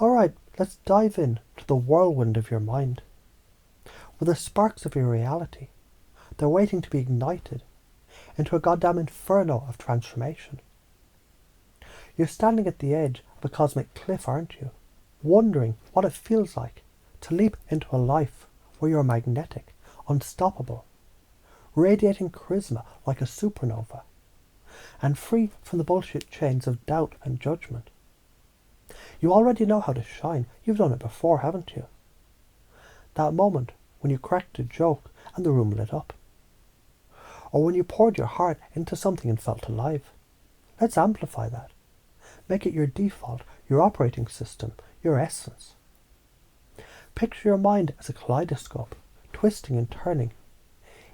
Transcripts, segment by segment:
Alright, let's dive in to the whirlwind of your mind, where the sparks of your reality, they're waiting to be ignited into a goddamn inferno of transformation. You're standing at the edge of a cosmic cliff, aren't you? Wondering what it feels like to leap into a life where you're magnetic, unstoppable, radiating charisma like a supernova, and free from the bullshit chains of doubt and judgment. You already know how to shine. You've done it before, haven't you? That moment when you cracked a joke and the room lit up. Or when you poured your heart into something and felt alive. Let's amplify that. Make it your default, your operating system, your essence. Picture your mind as a kaleidoscope, twisting and turning.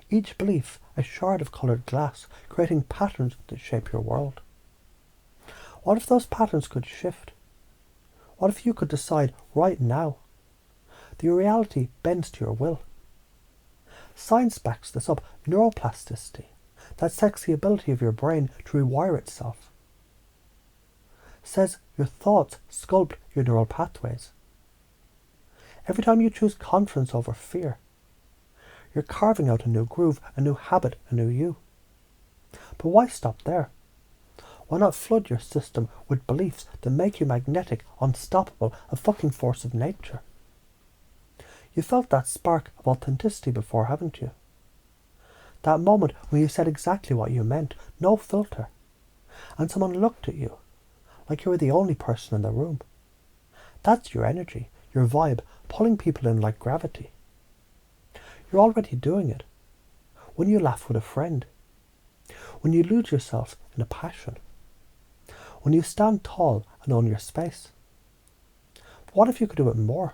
Each belief a shard of coloured glass, creating patterns that shape your world. What if those patterns could shift? What if you could decide right now that your reality bends to your will? Science backs this up. Neuroplasticity, that sexy ability of your brain to rewire itself, says your thoughts sculpt your neural pathways. Every time you choose confidence over fear, you're carving out a new groove, a new habit, a new you. But why stop there? Why not flood your system with beliefs that make you magnetic, unstoppable, a fucking force of nature? You felt that spark of authenticity before, haven't you? That moment when you said exactly what you meant, no filter, and someone looked at you like you were the only person in the room. That's your energy, your vibe, pulling people in like gravity. You're already doing it. When you laugh with a friend, when you lose yourself in a passion, when you stand tall and own your space. What if you could do it more?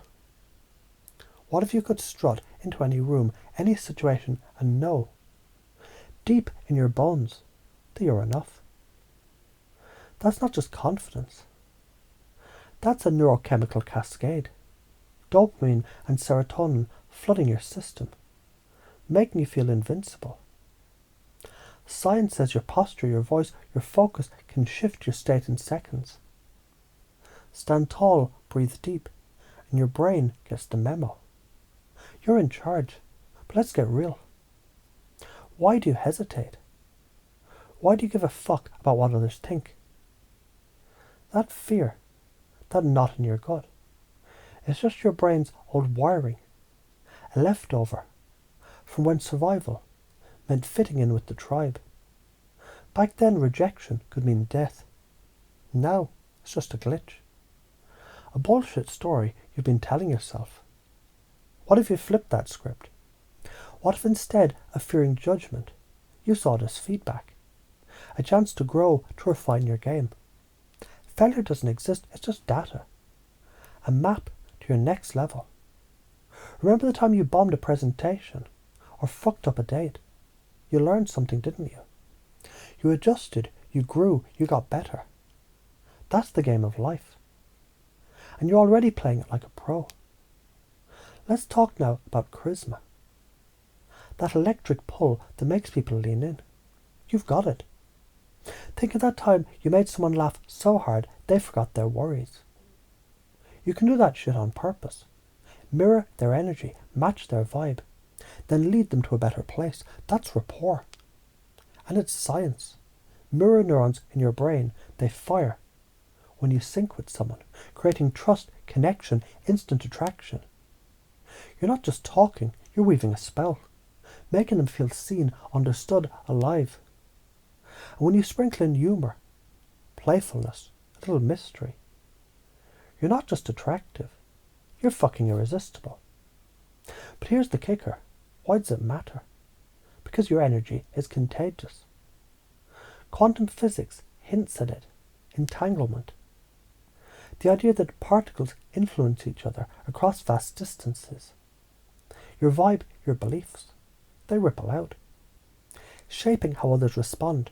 What if you could strut into any room, any situation, and know, deep in your bones, that you're enough? That's not just confidence. That's a neurochemical cascade. Dopamine and serotonin flooding your system, making you feel invincible. Science says your posture, your voice, your focus can shift your state in seconds. Stand tall, breathe deep, and your brain gets the memo. You're in charge, but let's get real. Why do you hesitate? Why do you give a fuck about what others think? That fear, that knot in your gut, is just your brain's old wiring, a leftover from when survival meant fitting in with the tribe. Back then, rejection could mean death. Now, it's just a glitch. A bullshit story you've been telling yourself. What if you flipped that script? What if instead of fearing judgment, you saw it as feedback? A chance to grow, to refine your game. Failure doesn't exist, it's just data. A map to your next level. Remember the time you bombed a presentation or fucked up a date? You learned something, didn't you? You adjusted, you grew, you got better. That's the game of life. And you're already playing it like a pro. Let's talk now about charisma. That electric pull that makes people lean in. You've got it. Think of that time you made someone laugh so hard they forgot their worries. You can do that shit on purpose. Mirror their energy, match their vibe, then lead them to a better place. That's rapport. And it's science. Mirror neurons in your brain, they fire when you sync with someone, creating trust, connection, instant attraction. You're not just talking, you're weaving a spell, making them feel seen, understood, alive. And when you sprinkle in humour, playfulness, a little mystery, you're not just attractive, you're fucking irresistible. But here's the kicker. Why does it matter? Because your energy is contagious. Quantum physics hints at it. Entanglement. The idea that particles influence each other across vast distances. Your vibe, your beliefs, they ripple out, shaping how others respond.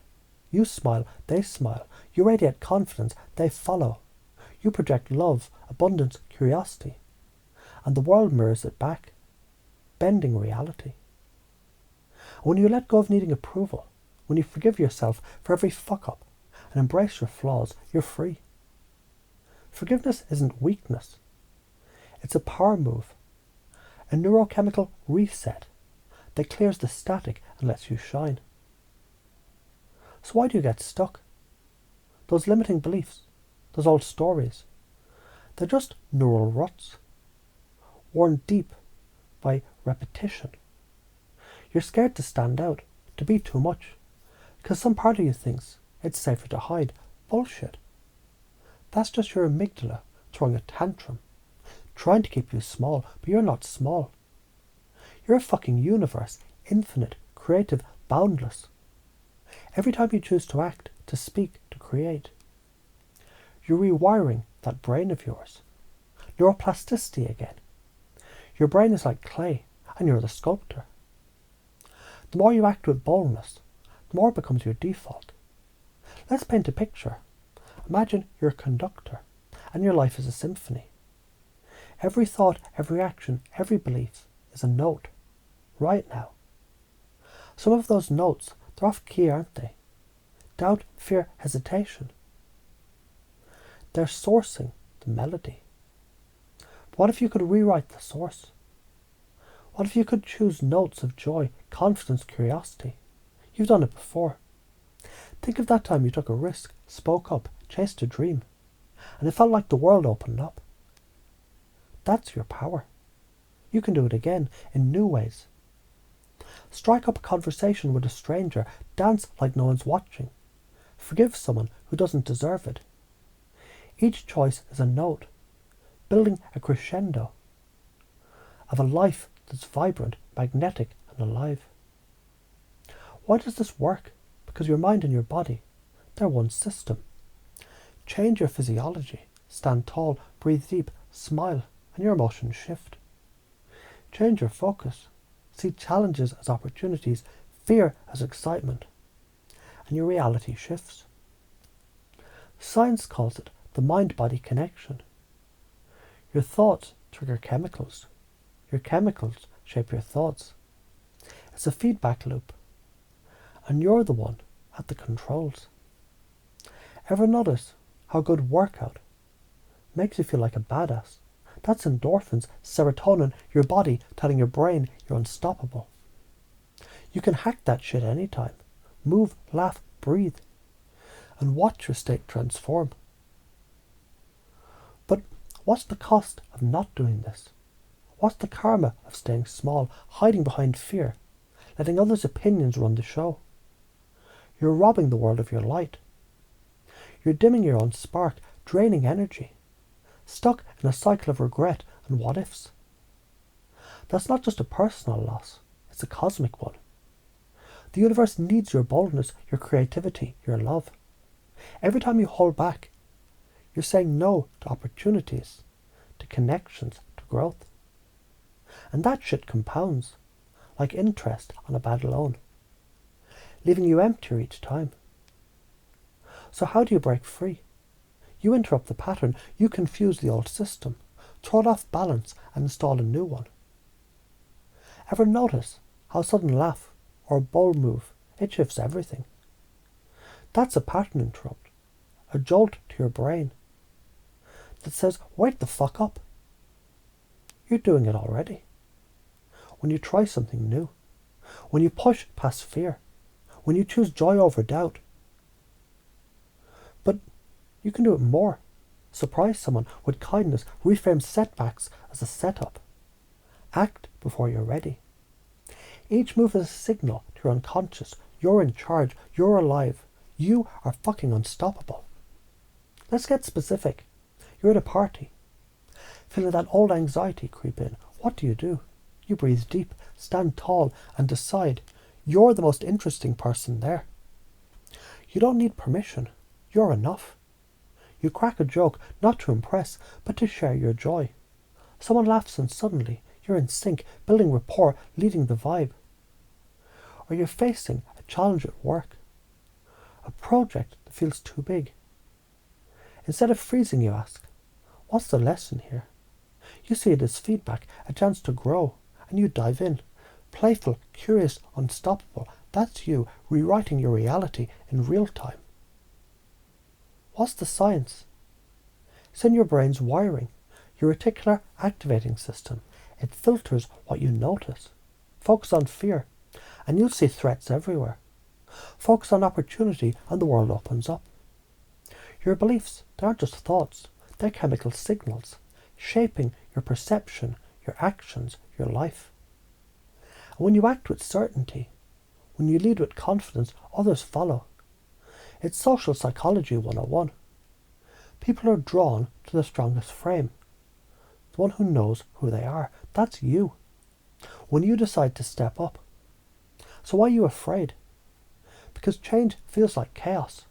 You smile, they smile. You radiate confidence, they follow. You project love, abundance, curiosity, and the world mirrors it back, bending reality. When you let go of needing approval, when you forgive yourself for every fuck-up and embrace your flaws, you're free. Forgiveness isn't weakness. It's a power move, a neurochemical reset that clears the static and lets you shine. So why do you get stuck? Those limiting beliefs, those old stories, they're just neural ruts, worn deep by repetition. You're scared to stand out, to be too much, because some part of you thinks it's safer to hide. Bullshit. That's just your amygdala throwing a tantrum, trying to keep you small, but you're not small. You're a fucking universe, infinite, creative, boundless. Every time you choose to act, to speak, to create, you're rewiring that brain of yours. Neuroplasticity again. Your brain is like clay, and you're the sculptor. The more you act with boldness, the more it becomes your default. Let's paint a picture. Imagine you're a conductor, and your life is a symphony. Every thought, every action, every belief is a note, right now. Some of those notes, they're off key, aren't they? Doubt, fear, hesitation. They're sourcing the melody. But what if you could rewrite the source? What if you could choose notes of joy, confidence, curiosity? You've done it before. Think of that time you took a risk, spoke up, chased a dream, and it felt like the world opened up. That's your power. You can do it again in new ways. Strike up a conversation with a stranger, dance like no one's watching. Forgive someone who doesn't deserve it. Each choice is a note, building a crescendo of a life that's vibrant, magnetic, and alive. Why does this work? Because your mind and your body, they're one system. Change your physiology, stand tall, breathe deep, smile, and your emotions shift. Change your focus, see challenges as opportunities, fear as excitement, and your reality shifts. Science calls it the mind-body connection. Your thoughts trigger chemicals. Your chemicals shape your thoughts. It's a feedback loop, and you're the one at the controls. Ever notice how a good workout makes you feel like a badass? That's endorphins, serotonin, your body telling your brain you're unstoppable. You can hack that shit anytime. Move, laugh, breathe, and watch your state transform. But what's the cost of not doing this? What's the karma of staying small, hiding behind fear, letting others' opinions run the show? You're robbing the world of your light. You're dimming your own spark, draining energy, stuck in a cycle of regret and what-ifs. That's not just a personal loss, it's a cosmic one. The universe needs your boldness, your creativity, your love. Every time you hold back, you're saying no to opportunities, to connections, to growth. And that shit compounds, like interest on a bad loan, leaving you emptier each time. So how do you break free? You interrupt the pattern, you confuse the old system, throw it off balance and install a new one. Ever notice how a sudden laugh or a bold move, it shifts everything? That's a pattern interrupt, a jolt to your brain that says, wake the fuck up. You're doing it already. When you try something new, when you push past fear, when you choose joy over doubt. But you can do it more. Surprise someone with kindness, reframe setbacks as a setup. Act before you're ready. Each move is a signal to your unconscious. You're in charge. You're alive. You are fucking unstoppable. Let's get specific. You're at a party, feeling that old anxiety creep in. What do? You breathe deep, stand tall, and decide you're the most interesting person there. You don't need permission. You're enough. You crack a joke, not to impress, but to share your joy. Someone laughs and suddenly you're in sync, building rapport, leading the vibe. Or you're facing a challenge at work, a project that feels too big. Instead of freezing, you ask, what's the lesson here? You see it as feedback, a chance to grow, and you dive in. Playful, curious, unstoppable. That's you, rewriting your reality in real time. What's the science? It's in your brain's wiring, your reticular activating system. It filters what you notice. Focus on fear, and you'll see threats everywhere. Focus on opportunity, and the world opens up. Your beliefs, they aren't just thoughts, they're chemical signals, shaping your perception, your actions, your life. And when you act with certainty, when you lead with confidence, others follow. It's social psychology 101. People are drawn to the strongest frame, the one who knows who they are. That's you. When you decide to step up. So why are you afraid? Because change feels like chaos.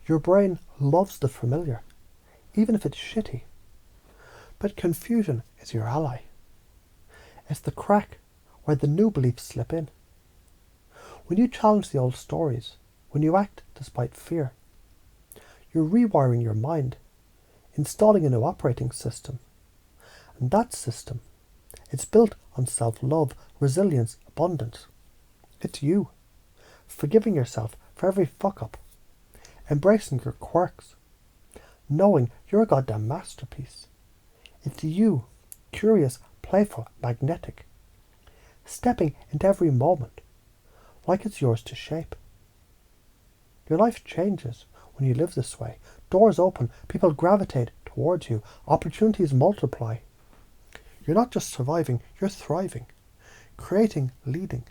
Your brain loves the familiar, even if it's shitty. But confusion is your ally. It's the crack where the new beliefs slip in. When you challenge the old stories, when you act despite fear, you're rewiring your mind, installing a new operating system. And that system, it's built on self-love, resilience, abundance. It's you, forgiving yourself for every fuck-up, embracing your quirks, knowing you're a goddamn masterpiece. It's you, curious, playful, magnetic, stepping into every moment like it's yours to shape. Your life changes when you live this way. Doors open, people gravitate towards you, opportunities multiply. You're not just surviving, you're thriving, creating, leading.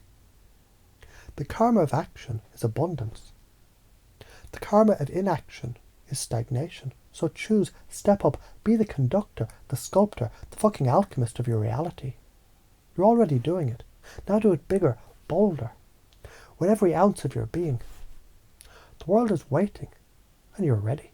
The karma of action is abundance. The karma of inaction is stagnation. So choose, step up, be the conductor, the sculptor, the fucking alchemist of your reality. You're already doing it. Now do it bigger, bolder, with every ounce of your being. The world is waiting, and you're ready.